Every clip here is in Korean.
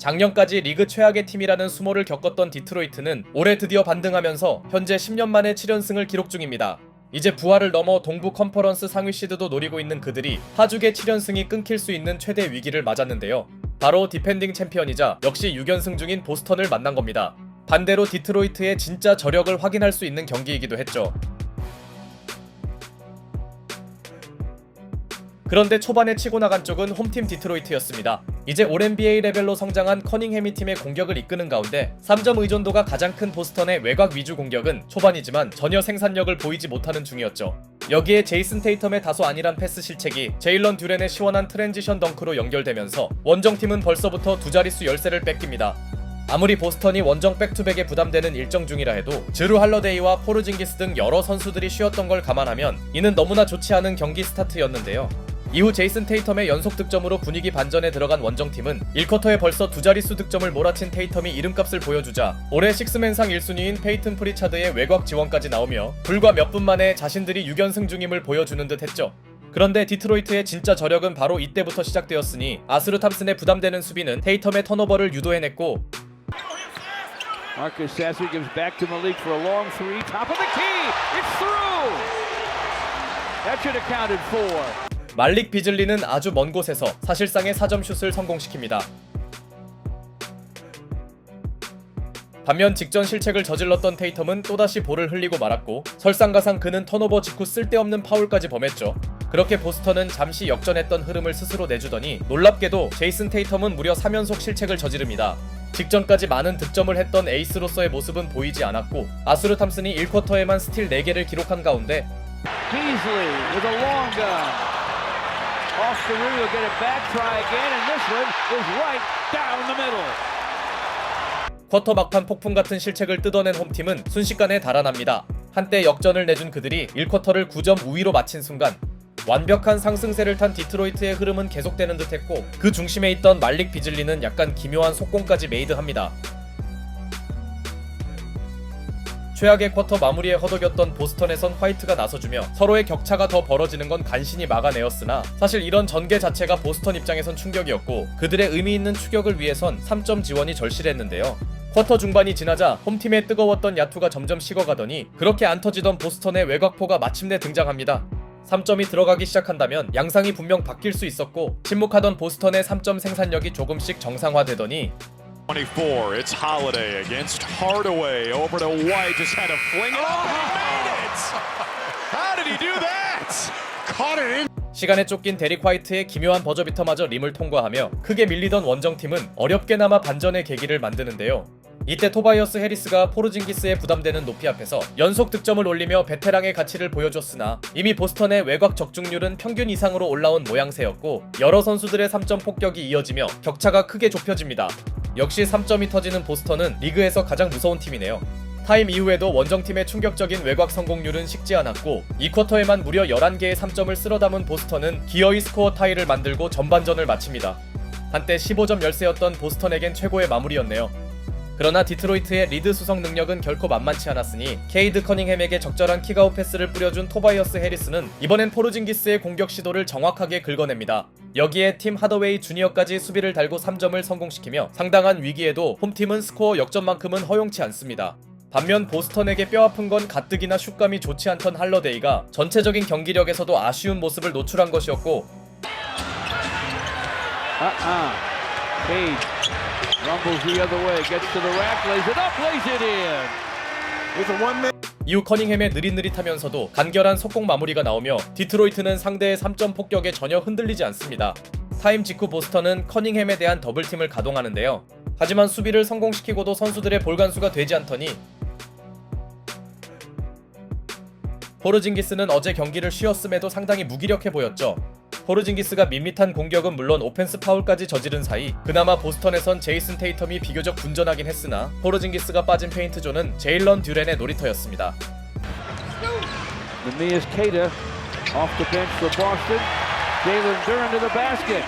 작년까지 리그 최악의 팀이라는 수모를 겪었던 디트로이트는 올해 드디어 반등하면서 현재 10년 만에 7연승을 기록 중입니다. 이제 부활을 넘어 동부 컨퍼런스 상위 시드도 노리고 있는 그들이 파죽의 7연승이 끊길 수 있는 최대 위기를 맞았는데요. 바로 디펜딩 챔피언이자 역시 6연승 중인 보스턴을 만난 겁니다. 반대로 디트로이트의 진짜 저력을 확인할 수 있는 경기이기도 했죠. 그런데 초반에 치고 나간 쪽은 홈팀 디트로이트였습니다. 이제 올 NBA 레벨로 성장한 커닝햄이 팀의 공격을 이끄는 가운데 3점 의존도가 가장 큰 보스턴의 외곽 위주 공격은 초반이지만 전혀 생산력을 보이지 못하는 중이었죠. 여기에 제이슨 테이텀의 다소 안일한 패스 실책이 제일런 듀렌의 시원한 트랜지션 덩크로 연결되면서 원정팀은 벌써부터 두 자릿수 열세를 뺏깁니다. 아무리 보스턴이 원정 백투백에 부담되는 일정 중이라 해도 드루 할러데이와 포르징기스 등 여러 선수들이 쉬었던 걸 감안하면 이는 너무나 좋지 않은 경기 스타트였는데요. 이후 제이슨 테이텀의 연속 득점으로 분위기 반전에 들어간 원정팀은 1쿼터에 벌써 두 자릿수 득점을 몰아친 테이텀이 이름값을 보여주자 올해 식스맨상 1순위인 페이튼 프리차드의 외곽 지원까지 나오며 불과 몇 분 만에 자신들이 6연승 중임을 보여주는 듯 했죠. 그런데 디트로이트의 진짜 저력은 바로 이때부터 시작되었으니 아스루 탐슨의 부담되는 수비는 테이텀의 턴오버를 유도해냈고 Marcus Sasser gives back to Malik for a long three. Top of the key. It's through. That should have counted 4. 말릭 비즐리는 아주 먼 곳에서 사실상의 4점 슛을 성공시킵니다. 반면 직전 실책을 저질렀던 테이텀은 또다시 볼을 흘리고 말았고 설상가상 그는 턴오버 직후 쓸데없는 파울까지 범했죠. 그렇게 보스턴은 잠시 역전했던 흐름을 스스로 내주더니 놀랍게도 제이슨 테이텀은 무려 3연속 실책을 저지릅니다. 직전까지 많은 득점을 했던 에이스로서의 모습은 보이지 않았고 아스루 탐슨이 1쿼터에만 스틸 4개를 기록한 가운데 Beasley with a long gun. Off the rim, he'll get it back, try again, and this one is right down the middle. 쿼터 막판 폭풍 같은 실책을 뜯어낸 홈팀은 순식간에 달아납니다. 한때 역전을 내준 그들이 1쿼터를 9점 우위로 마친 순간 완벽한 상승세를 탄 디트로이트의 흐름은 계속되는 듯했고 그 중심에 있던 말릭 비즐리는 약간 기묘한 속공까지 메이드합니다. 최악의 쿼터 마무리에 허덕였던 보스턴에선 화이트가 나서주며 서로의 격차가 더 벌어지는 건 간신히 막아내었으나 사실 이런 전개 자체가 보스턴 입장에선 충격이었고 그들의 의미 있는 추격을 위해선 3점 지원이 절실했는데요. 쿼터 중반이 지나자 홈팀의 뜨거웠던 야투가 점점 식어가더니 그렇게 안 터지던 보스턴의 외곽포가 마침내 등장합니다. 3점이 들어가기 시작한다면 양상이 분명 바뀔 수 있었고 침묵하던 보스턴의 3점 생산력이 조금씩 정상화되더니 24, it's Holiday against Hardaway over to White, just had to fling it up and he made it! How did he do that? Caught it in. 시간에 쫓긴 데릭 화이트의 기묘한 버저비터마저 림을 통과하며 크게 밀리던 원정팀은 어렵게나마 반전의 계기를 만드는데요. 이때 토바이어스 해리스가 포르징기스의 부담되는 높이 앞에서 연속 득점을 올리며 베테랑의 가치를 보여줬으나 이미 보스턴의 외곽 적중률은 평균 이상으로 올라온 모양새였고 여러 선수들의 3점 폭격이 이어지며 격차가 크게 좁혀집니다. 역시 3점이 터지는 보스턴은 리그에서 가장 무서운 팀이네요. 타임 이후에도 원정팀의 충격적인 외곽 성공률은 식지 않았고 2쿼터에만 무려 11개의 3점을 쓸어담은 보스턴은 기어이 스코어 타이를 만들고 전반전을 마칩니다. 한때 15점 열세였던 보스턴에겐 최고의 마무리였네요. 그러나 디트로이트의 리드 수성 능력은 결코 만만치 않았으니 케이드 커닝햄에게 적절한 킥아웃 패스를 뿌려준 토바이어스 해리스는 이번엔 포르징기스의 공격 시도를 정확하게 긁어냅니다. 여기에 팀 하더웨이 주니어까지 수비를 달고 3점을 성공시키며 상당한 위기에도 홈팀은 스코어 역전만큼은 허용치 않습니다. 반면 보스턴에게 뼈아픈 건 가뜩이나 슛감이 좋지 않던 할러데이가 전체적인 경기력에서도 아쉬운 모습을 노출한 것이었고 Cade rumbles the other way, gets to the rack, lays it up, lays it in. With a one-man. 이후 커닝햄의 느릿느릿하면서도 간결한 속공 마무리가 나오며 디트로이트는 상대의 3점 폭격에 전혀 흔들리지 않습니다. 타임 직후 보스턴은 커닝햄에 대한 더블팀을 가동하는데요. 하지만 수비를 성공시키고도 선수들의 볼 간수가 되지 않더니 포르징기스는 어제 경기를 쉬었음에도 상당히 무기력해 보였죠. 포르징기스가 밋밋한 공격은 물론 오펜스 파울까지 저지른 사이 그나마 보스턴에선 제이슨 테이텀이 비교적 분전하긴 했으나 포르징기스가 빠진 페인트존은 제일런 듀렌의 놀이터였습니다. Neemias Queta off the bench for Boston. Jalen Duren to the basket.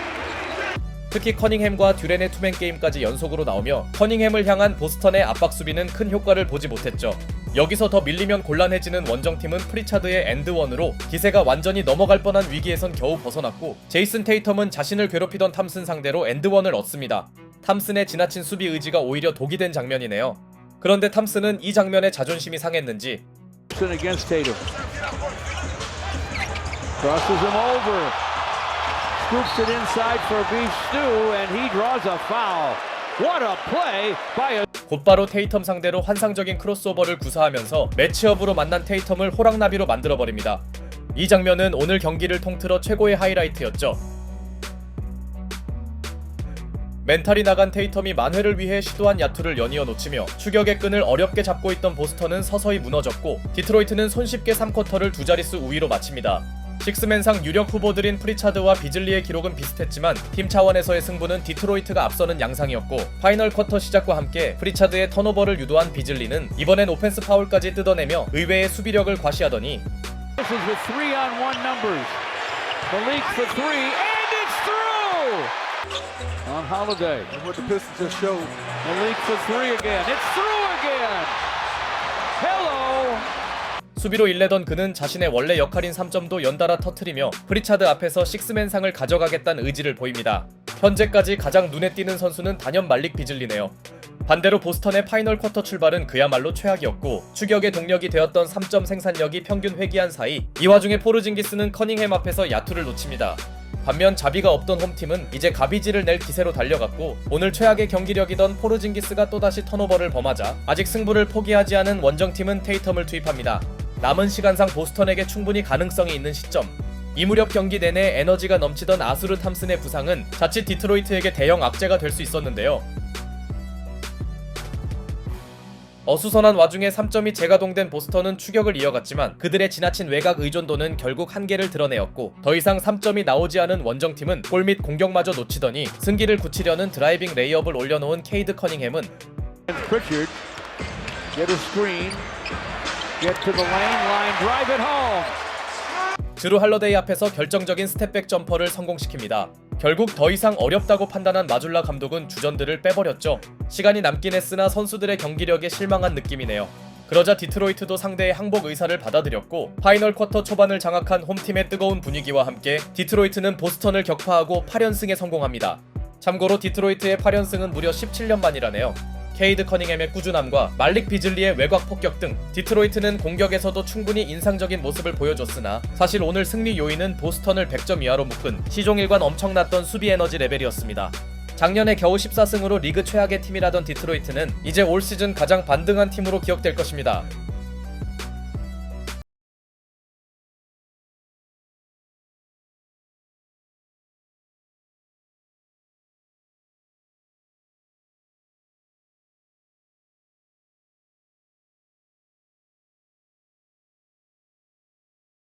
특히 커닝햄과 듀렌의 투맨 게임까지 연속으로 나오며 커닝햄을 향한 보스턴의 압박 수비는 큰 효과를 보지 못했죠. 여기서 더 밀리면 곤란해지는 원정팀은 프리차드의 엔드원으로 기세가 완전히 넘어갈 뻔한 위기에선 겨우 벗어났고 제이슨 테이텀은 자신을 괴롭히던 탐슨 상대로 엔드원을 얻습니다. 탐슨의 지나친 수비 의지가 오히려 독이 된 장면이네요. 그런데 탐슨은 이 장면에 자존심이 상했는지 Against Tatum. Crosses him over. Scoops it inside for beef stew, and he draws a foul. What a play by a 곧바로 테이텀 상대로 환상적인 크로스오버를 구사하면서 매치업으로 만난 테이텀을 호랑나비로 만들어버립니다. 이 장면은 오늘 경기를 통틀어 최고의 하이라이트였죠. 멘탈이 나간 테이텀이 만회를 위해 시도한 야투를 연이어 놓치며 추격의 끈을 어렵게 잡고 있던 보스턴은 서서히 무너졌고 디트로이트는 손쉽게 3쿼터를 두 자릿수 우위로 마칩니다. 식스맨상 유력 후보들인 프리차드와 비즐리의 기록은 비슷했지만 팀 차원에서의 승부는 디트로이트가 앞서는 양상이었고 파이널 쿼터 시작과 함께 프리차드의 턴오버를 유도한 비즐리는 이번엔 오펜스 파울까지 뜯어내며 의외의 수비력을 과시하더니 This is with 3-on-1 numbers. Malik for three, and it's through! On Holiday. And what the Pistons just showed. Malik for three again. It's through again! Hello! 수비로 일내던 그는 자신의 원래 역할인 3점도 연달아 터트리며 프리차드 앞에서 식스맨상을 가져가겠다는 의지를 보입니다. 현재까지 가장 눈에 띄는 선수는 단연 말릭 비즐리네요. 반대로 보스턴의 파이널 쿼터 출발은 그야말로 최악이었고 추격의 동력이 되었던 3점 생산력이 평균 회귀한 사이 이 와중에 포르징기스는 커닝햄 앞에서 야투를 놓칩니다. 반면 자비가 없던 홈팀은 이제 가비지를 낼 기세로 달려갔고 오늘 최악의 경기력이던 포르징기스가 또다시 턴오버를 범하자 아직 승부를 포기하지 않은 원정팀은 테이텀을 투입합니다. 남은 시간상 보스턴에게 충분히 가능성이 있는 시점. 이 무렵 경기 내내 에너지가 넘치던 아수르 탐슨의 부상은 자칫 디트로이트에게 대형 악재가 될 수 있었는데요. 어수선한 와중에 3점이 재가동된 보스턴은 추격을 이어갔지만 그들의 지나친 외곽 의존도는 결국 한계를 드러내었고 더 이상 3점이 나오지 않은 원정팀은 골 및 공격마저 놓치더니 승기를 굳히려는 드라이빙 레이업을 올려놓은 케이드 커닝햄은 Pritchard. Get a screen. Get to the lane. Line drive it home. 드루 할러데이 앞에서 결정적인 스텝백 점퍼를 성공시킵니다. 결국 더 이상 어렵다고 판단한 마줄라 감독은 주전들을 빼버렸죠. 시간이 남긴 했으나 선수들의 경기력에 실망한 느낌이네요. 그러자 디트로이트도 상대의 항복 의사를 받아들였고 파이널 쿼터 초반을 장악한 홈팀의 뜨거운 분위기와 함께 디트로이트는 보스턴을 격파하고 8연승에 성공합니다. 참고로 디트로이트의 8연승은 무려 17년 만이라네요. 케이드 커닝햄의 꾸준함과 말릭 비즐리의 외곽 폭격 등 디트로이트는 공격에서도 충분히 인상적인 모습을 보여줬으나 사실 오늘 승리 요인은 보스턴을 100점 이하로 묶은 시종일관 엄청났던 수비 에너지 레벨이었습니다. 작년에 겨우 14승으로 리그 최악의 팀이라던 디트로이트는 이제 올 시즌 가장 반등한 팀으로 기억될 것입니다.